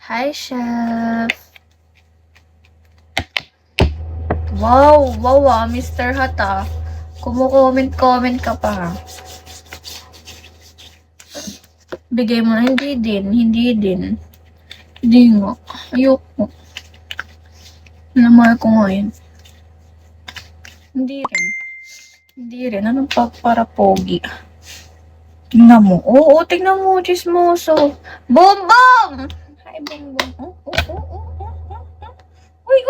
Hi, Chef. Wow, Mr. Hot Kumu-comment ka pa. Bigay mo na, hindi din. Hindi nga. Ayoko. Namahal ko ngayon. Hindi rin. Anong para pogi? Tingnan mo. Oo, tingnan mo, chismoso. Bombom! Hi, Bombom. Uy.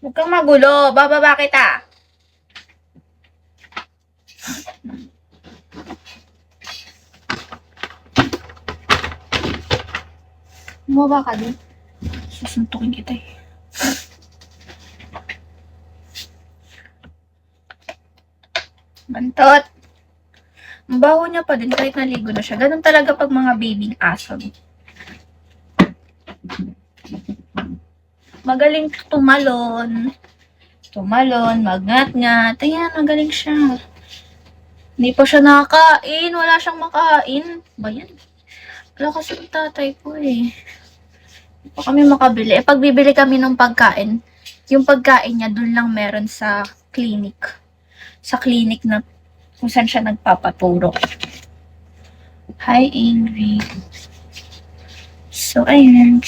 Huwag kang magulo. Bababa kita. Bumaba ka din. Susuntukin kita eh. Bantot. Ang baho niya pa din kahit naligo na siya. Ganun talaga pag mga babying aso. Magaling tumalon, magngat-ngat. Ayan, magaling siya. Hindi pa siya nakakain. Wala siyang makain. Ba yan? Wala kasi yung tatay ko eh. Hindi pa kami makabili. Pag bibili kami ng pagkain, yung pagkain niya dun lang meron sa clinic. Sa clinic na kung saan siya nagpapaturo. Hi, Ingrid. So, ayun.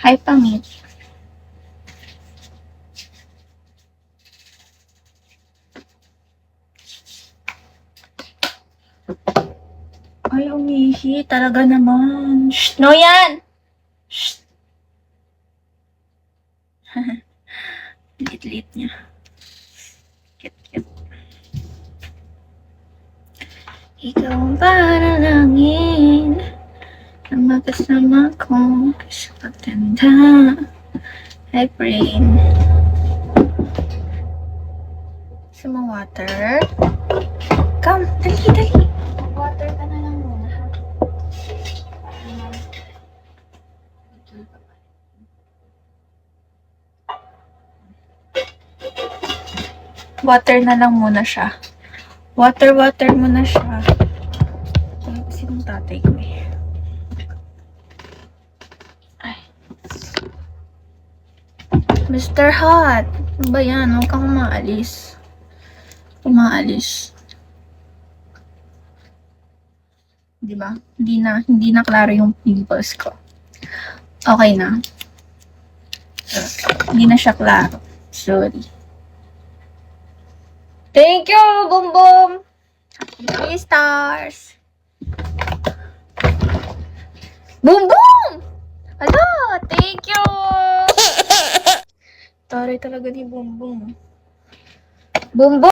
Hi, Pangit. Ay, umihi. Talaga naman. Shh! No yan! Shh! Liit-liit niya. Cute. Ikaw ang panalangin na magkasama ko sa pagtanda. I pray. Some water. Come, dali. Water ka na lang muna, ha? Water na lang muna siya. Water muna siya. Ay, sinong tatay ko eh. Ay. Mr. Hot. Ano ba yan? Huwag kang umaalis. Diba? Hindi na klaro yung pimples ko. Okay na. Hindi na siya klaro. Sorry. Thank you, Boom. 3 stars. Boom! Hello! Thank you! Taray talaga ni Boom.